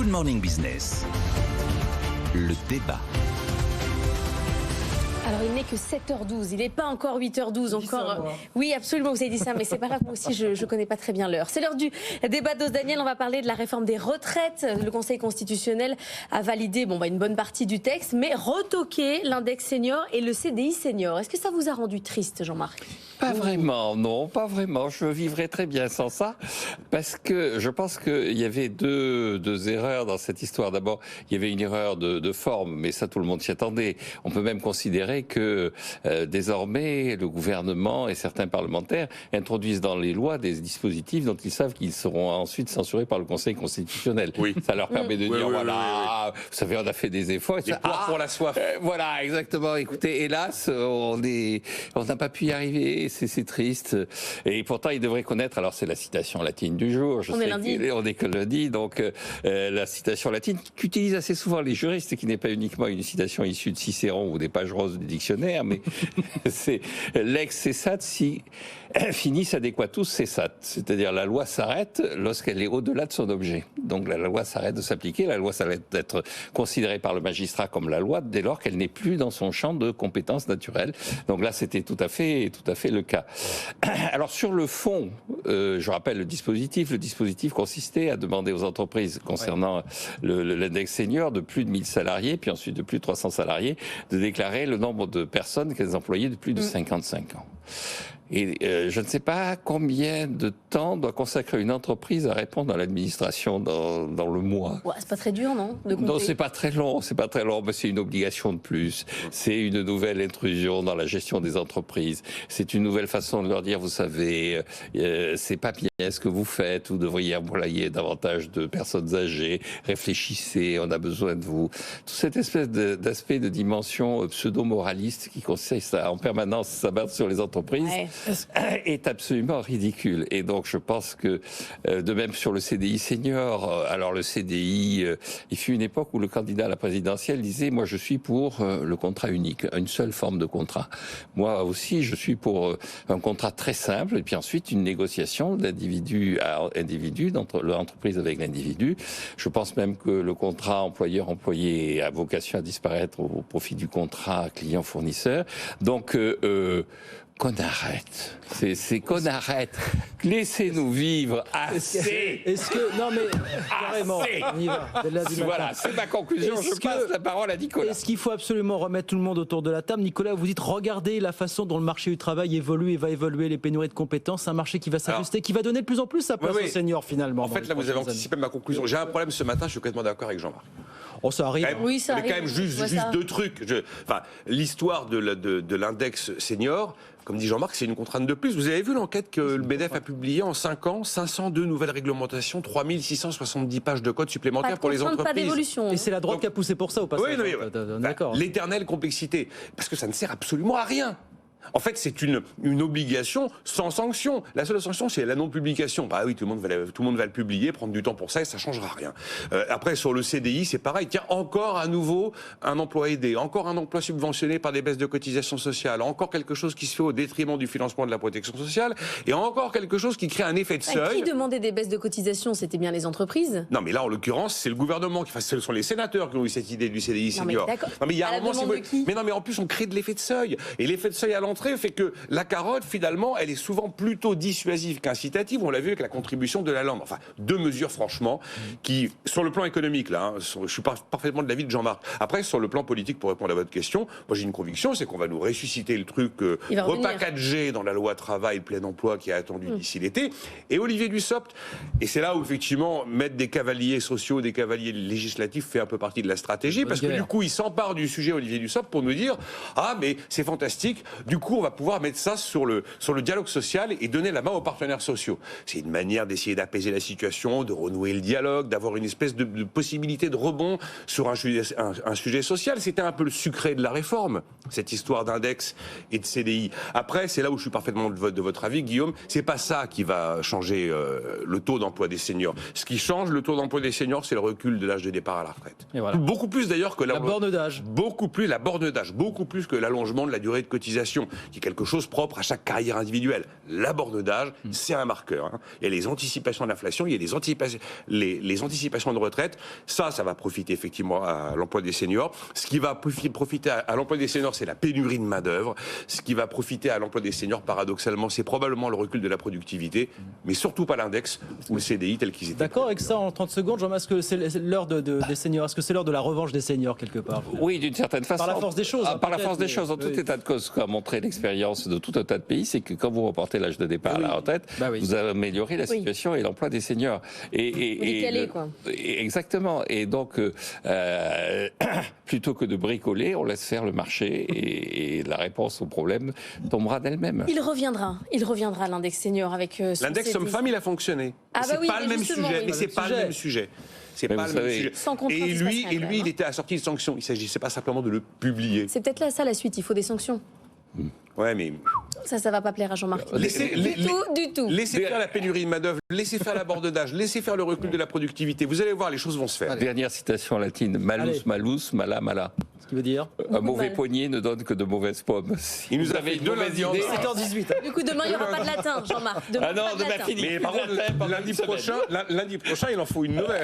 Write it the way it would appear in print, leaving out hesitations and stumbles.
Morning Business, le débat. Alors il n'est que 7h12, il n'est pas encore 8h12 encore. Oui, absolument, vous avez dit ça, mais c'est pas grave, moi aussi je connais pas très bien l'heure. C'est l'heure du débat d'Os Daniel, on va parler de la réforme des retraites. Le Conseil constitutionnel a validé une bonne partie du texte, mais retoqué l'index senior et le CDI senior. Est-ce que ça vous a rendu triste, Jean-Marc ? Pas vraiment, non, pas vraiment. Je vivrais très bien sans ça, parce que je pense qu'il y avait deux erreurs dans cette histoire. D'abord, il y avait une erreur de forme, mais ça tout le monde s'y attendait. On peut même considérer que désormais le gouvernement et certains parlementaires introduisent dans les lois des dispositifs dont ils savent qu'ils seront ensuite censurés par le Conseil constitutionnel. Oui. Ça leur permet de dire voilà, vous savez, on a fait des efforts. Des poires pour la soif. Voilà, exactement. Écoutez, hélas, on n'a pas pu y arriver. C'est triste. Et pourtant, il devrait connaître. Alors, c'est la citation latine du jour. On est que lundi, donc la citation latine qu'utilisent assez souvent les juristes, qui n'est pas uniquement une citation issue de Cicéron ou des pages roses du dictionnaire, mais c'est lex cessat si finis adequatus cessat, c'est-à-dire la loi s'arrête lorsqu'elle est au-delà de son objet. Donc la loi s'arrête de s'appliquer, la loi s'arrête d'être considérée par le magistrat comme la loi dès lors qu'elle n'est plus dans son champ de compétences naturelles. Donc là, c'était tout à fait le cas. Alors sur le fond, je rappelle le dispositif. Le dispositif consistait à demander aux entreprises concernant l'index senior de plus de 1000 salariés, puis ensuite de plus de 300 salariés, de déclarer le nombre de personnes qu'elles employaient de plus de 55 ans. Et je ne sais pas combien de temps doit consacrer une entreprise à répondre à l'administration dans le mois. Ouais, c'est pas très dur, non, de compter. Non, c'est pas très long, mais c'est une obligation de plus. C'est une nouvelle intrusion dans la gestion des entreprises. C'est une nouvelle façon de leur dire, vous savez, c'est pas bien ce que vous faites, vous devriez employer davantage de personnes âgées, réfléchissez, on a besoin de vous. Toute cette espèce d'aspect de dimension pseudo-moraliste qui consiste à en permanence s'abattre sur les entreprises. Ouais. Est absolument ridicule. Et donc je pense que de même sur le CDI senior, alors le CDI, il fut une époque où le candidat à la présidentielle disait moi je suis pour le contrat unique, une seule forme de contrat. Moi aussi je suis pour un contrat très simple et puis ensuite une négociation d'individu à individu, d'entre l'entreprise avec l'individu. Je pense même que le contrat employeur-employé a vocation à disparaître au profit du contrat client-fournisseur. Donc qu'on arrête. C'est qu'on arrête. Laissez-nous vivre assez. Est-ce que non mais carrément, on y va. Voilà, c'est ma conclusion. Je passe la parole à Nicolas. Est-ce qu'il faut absolument remettre tout le monde autour de la table? Nicolas, vous dites regardez la façon dont le marché du travail évolue et va évoluer, les pénuries de compétences, un marché qui va s'ajuster, qui va donner de plus en plus sa place aux seniors finalement. En fait, là, vous avez anticipé ma conclusion. J'ai un problème ce matin. Je suis complètement d'accord avec Jean-Marc. Oh, ça arrive. Oui, ça arrive. Mais quand même juste deux trucs. L'histoire de l'index senior. Comme dit Jean-Marc, c'est une contrainte de plus. Vous avez vu l'enquête que le MEDEF a publiée en 5 ans, 502 nouvelles réglementations, 3670 pages de code supplémentaires pour les entreprises. Pas d'évolution. Et c'est la droite qui a poussé pour ça au passage. Oui, d'accord. L'éternelle complexité. Parce que ça ne sert absolument à rien. En fait, c'est une obligation sans sanction. La seule sanction, c'est la non-publication. Bah oui, tout le monde va le publier, prendre du temps pour ça et ça changera rien. Après, sur le CDI, c'est pareil. Tiens, encore à nouveau un emploi aidé, encore un emploi subventionné par des baisses de cotisations sociales, encore quelque chose qui se fait au détriment du financement de la protection sociale et encore quelque chose qui crée un effet de seuil. Qui demandait des baisses de cotisations? C'était bien les entreprises? Non, mais là, en l'occurrence, c'est le gouvernement ce sont les sénateurs qui ont eu cette idée du CDI senior. Non, mais il y a un moment, mais non, mais en plus, on crée de l'effet de seuil. Et l'effet de seuil à l'entrée fait que la carotte, finalement, elle est souvent plutôt dissuasive qu'incitative. On l'a vu avec la contribution de la lande. Enfin, deux mesures, franchement, qui, sur le plan économique, là, je suis parfaitement de l'avis de Jean-Marc. Après, sur le plan politique, pour répondre à votre question, moi j'ai une conviction, c'est qu'on va nous ressusciter le truc repackagé dans la loi travail plein emploi qui est attendu d'ici l'été. Et Olivier Dussopt, et c'est là où effectivement mettre des cavaliers sociaux, des cavaliers législatifs fait un peu partie de la stratégie, parce que du coup il s'empare du sujet Olivier Dussopt pour nous dire ah mais c'est fantastique, du coup on va pouvoir mettre ça sur le dialogue social et donner la main aux partenaires sociaux. C'est une manière d'essayer d'apaiser la situation, de renouer le dialogue, d'avoir une espèce de possibilité de rebond sur un sujet social. C'était un peu le sucré de la réforme, cette histoire d'index et de CDI. Après, c'est là où je suis parfaitement de votre avis, Guillaume, c'est pas ça qui va changer le taux d'emploi des seniors. Ce qui change le taux d'emploi des seniors, c'est le recul de l'âge de départ à la retraite. Voilà. Beaucoup plus d'ailleurs que la borne d'âge. Beaucoup plus que l'allongement de la durée de cotisation. qui est quelque chose propre à chaque carrière individuelle. La borne d'âge, c'est un marqueur. Hein. Il y a les anticipations d'inflation, il y a les anticipations de retraite. Ça va profiter effectivement à l'emploi des seniors. Ce qui va profiter à l'emploi des seniors, c'est la pénurie de main-d'œuvre. Ce qui va profiter à l'emploi des seniors, paradoxalement, c'est probablement le recul de la productivité, mais surtout pas l'index ou le CDI tel qu'ils étaient. D'accord avec ça en 30 secondes, Jean-Marc, est-ce que c'est l'heure des seniors? Est-ce que c'est l'heure de la revanche des seniors quelque part? Oui, d'une certaine façon. Par la force des choses. Par la force des choses. En tout état de cause, ce qu'a montré l'expérience de tout un tas de pays, c'est que quand vous reportez l'âge de départ à la retraite, vous améliorez la situation et l'emploi des seniors. Exactement. Et donc, plutôt que de bricoler, on laisse faire le marché et la réponse au problème tombera d'elle-même. Il reviendra l'index senior avec l'index homme-femme, il a fonctionné. C'est pas le même sujet, mais c'est pas le même sujet. C'est pas le même sujet. Et lui, il était assorti de sanctions. Il s'agissait pas simplement de le publier. C'est peut-être là ça la suite. Il faut des sanctions. Ouais, mais ça va pas plaire à Jean-Marc. Du tout. Laissez faire la pénurie de main-d'œuvre, laissez faire la borne d'âge, laissez faire le recul de la productivité. Vous allez voir, les choses vont se faire. Dernière citation latine, malus, malus, mala, mala. Ce qui veut dire un mauvais poignet ne donne que de mauvaises pommes. Il nous avait deux mauvaise idée. 7h18. Du coup, demain, il n'y aura pas de latin, Jean-Marc. Demain, fini. Mais par contre, lundi prochain, il en faut une nouvelle.